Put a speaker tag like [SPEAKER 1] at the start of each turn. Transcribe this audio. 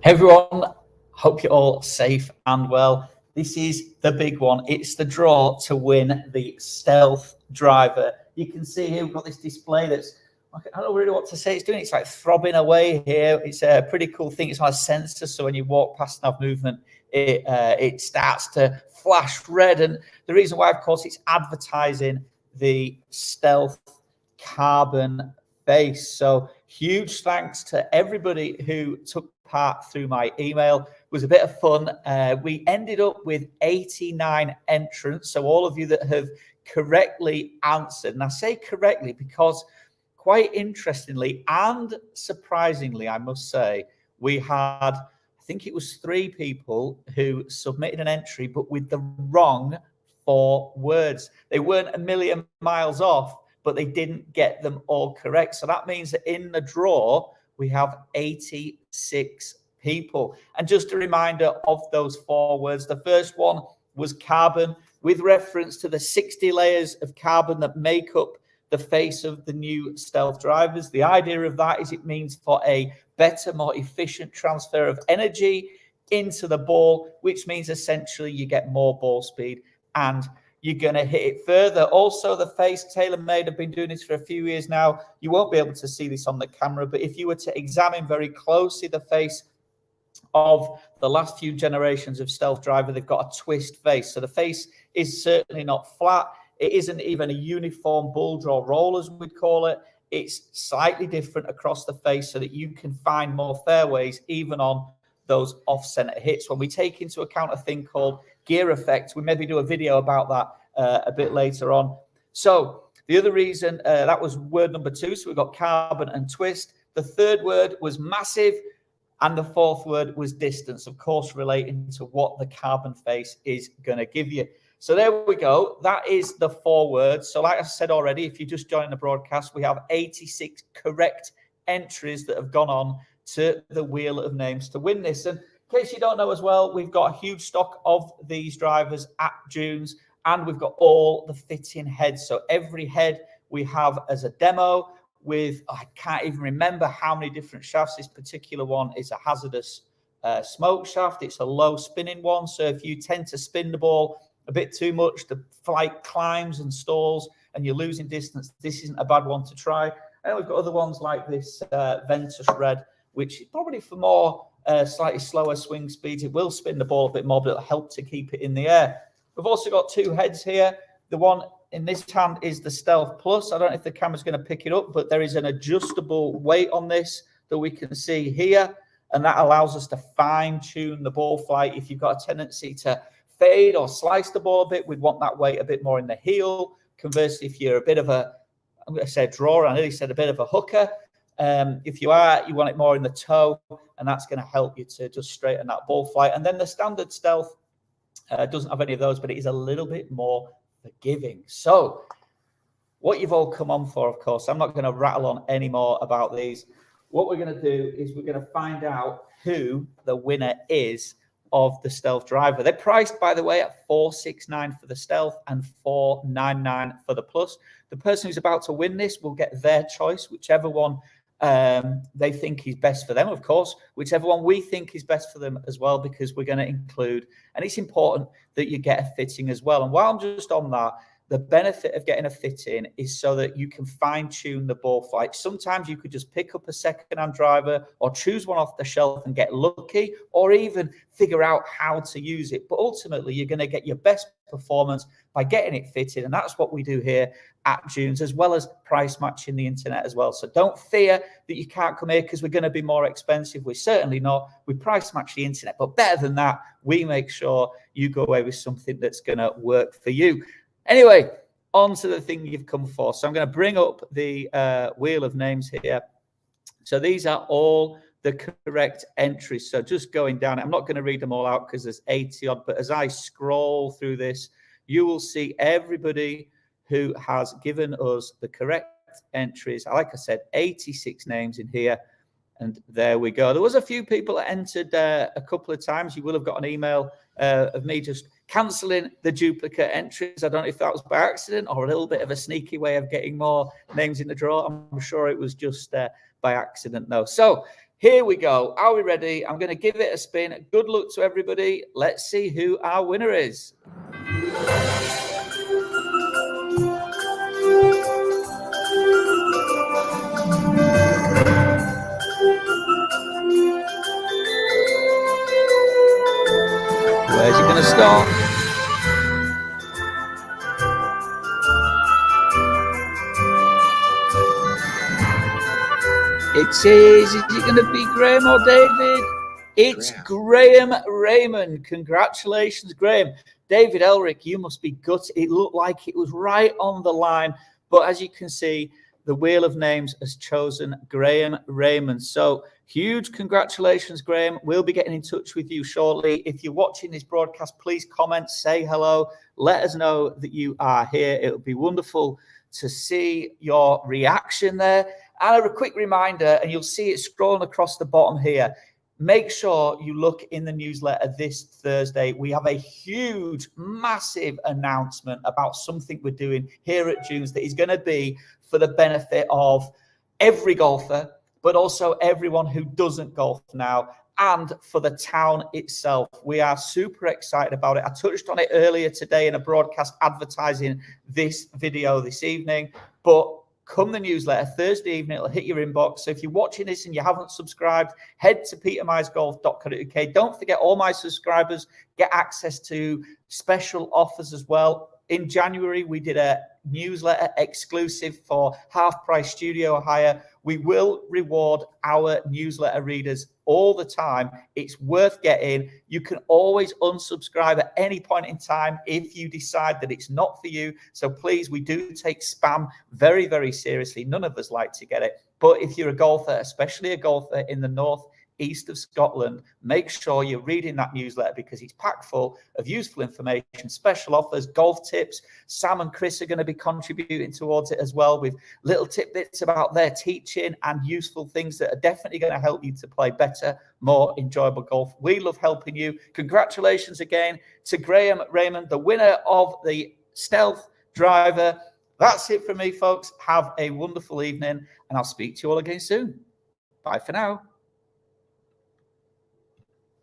[SPEAKER 1] Everyone, hope you're all safe and well. This is the big one. It's the draw to win the Stealth Driver. You can see here we've got this display that's, I don't know really what to say it's doing. It's like throbbing away here. It's a pretty cool thing. It's on a sensor, so when you walk past nav movement, it starts to flash red. And the reason why, of course, it's advertising the Stealth carbon base. So huge thanks to everybody who took part through my email. It was a bit of fun. We ended up with 89 entrants. So all of you that have correctly answered, and I say correctly because quite interestingly and surprisingly, I must say, we had, I think it was 3 people who submitted an entry, but with the wrong 4 words. They weren't a million miles off, but they didn't get them all correct. So that means that in the draw, we have 86 people. And just a reminder of those 4 words. The first one was carbon, with reference to the 60 layers of carbon that make up the face of the new Stealth Drivers. The idea of that is it means for a better, more efficient transfer of energy into the ball, which means essentially you get more ball speed and you're going to hit it further. Also, the face, Taylormade have been doing this for a few years now. You won't be able to see this on the camera, but if you were to examine very closely the face of the last few generations of Stealth Driver, they've got a twist face. So the face is certainly not flat. It isn't even a uniform bull draw roll, as we'd call it. It's slightly different across the face so that you can find more fairways, even on those off-center hits. When we take into account a thing called gear effect, we maybe do a video about that a bit later on. So the other reason, that was word number 2. So we've got carbon and twist. The third word was massive. And the 4th word was distance, of course, relating to what the carbon face is going to give you. So there we go. That is the 4 words. So like I said already, if you just joined the broadcast, we have 86 correct entries that have gone on to the Wheel of Names to win this. And in case you don't know as well, we've got a huge stock of these drivers at Dunes, and we've got all the fitting heads. So every head we have as a demo with, I can't even remember how many different shafts. This particular one is a hazardous smoke shaft. It's a low spinning one. So if you tend to spin the ball a bit too much, the flight climbs and stalls and you're losing distance, this isn't a bad one to try. And we've got other ones like this Ventus Red, which is probably for more slightly slower swing speeds. It will spin the ball a bit more, but it'll help to keep it in the air. We've also got 2 heads here. The one in this hand is the Stealth Plus. I don't know if the camera's going to pick it up, but there is an adjustable weight on this that we can see here, and that allows us to fine-tune the ball flight. If you've got a tendency to fade or slice the ball a bit, we'd want that weight a bit more in the heel. Conversely, if you're a bit of a, I'm going to say a drawer, I nearly said a bit of a hooker. If you are, you want it more in the toe, and that's going to help you to just straighten that ball flight. And then the standard Stealth doesn't have any of those, but it is a little bit more forgiving. So what you've all come on for, of course, I'm not going to rattle on any more about these. What we're going to do is we're going to find out who the winner is of the Stealth Driver. They're priced, by the way, at $469 for the Stealth and $499 for the Plus. The person who's about to win this will get their choice, whichever one they think is best for them, of course, whichever one we think is best for them as well, because we're going to include, and it's important that you get a fitting as well. And while I'm just on that, the benefit of getting a fit in is so that you can fine tune the ball flight. Sometimes you could just pick up a second-hand driver or choose one off the shelf and get lucky, or even figure out how to use it. But ultimately, you're going to get your best performance by getting it fitted. And that's what we do here at Dunes, as well as price matching the internet as well. So don't fear that you can't come here because we're going to be more expensive. We're certainly not. We price match the internet. But better than that, we make sure you go away with something that's going to work for you. Anyway, on to the thing you've come for. So I'm going to bring up the Wheel of Names here. So these are all the correct entries. So just going down, I'm not going to read them all out because there's 80 odd, but as I scroll through this, you will see everybody who has given us the correct entries. Like I said, 86 names in here. And there we go. There was a few people that entered a couple of times. You will have got an email of me just cancelling the duplicate entries. I don't know if that was by accident or a little bit of a sneaky way of getting more names in the draw. I'm sure it was just by accident, though. So Here we go. Are we ready? I'm going to give it a spin. Good luck to everybody. Let's see who our winner is. Where's he going to start? It is it going to be Graham or David? It's Graham Raymond. Congratulations, Graham. David Elric, you must be gutted. It looked like it was right on the line. But as you can see, the Wheel of Names has chosen Graham Raymond. So huge congratulations, Graham. We'll be getting in touch with you shortly. If you're watching this broadcast, please comment, say hello. Let us know that you are here. It would be wonderful to see your reaction there. And a quick reminder, and you'll see it scrolling across the bottom here. Make sure you look in the newsletter this Thursday. We have a huge, massive announcement about something we're doing here at Dunes that is going to be for the benefit of every golfer, but also everyone who doesn't golf now, and for the town itself. We are super excited about it. I touched on it earlier today in a broadcast advertising this video this evening, but come the newsletter Thursday evening, it'll hit your inbox. So if you're watching this and you haven't subscribed, head to petermyesgolf.co.uk. Don't forget, all my subscribers get access to special offers as well. In January, we did a newsletter exclusive for half-price studio hire. We will reward our newsletter readers all the time. It's worth getting. You can always unsubscribe at any point in time if you decide that it's not for you. So please, we do take spam very, very seriously. None of us like to get it. But if you're a golfer, especially a golfer in the north east of Scotland, make sure you're reading that newsletter because it's packed full of useful information, special offers, golf tips. Sam and Chris are going to be contributing towards it as well with little tidbits about their teaching and useful things that are definitely going to help you to play better, more enjoyable golf. We love helping you. Congratulations again to Graham Raymond, the winner of the Stealth Driver. That's it from me, folks. Have a wonderful evening, and I'll speak to you all again soon. Bye for now.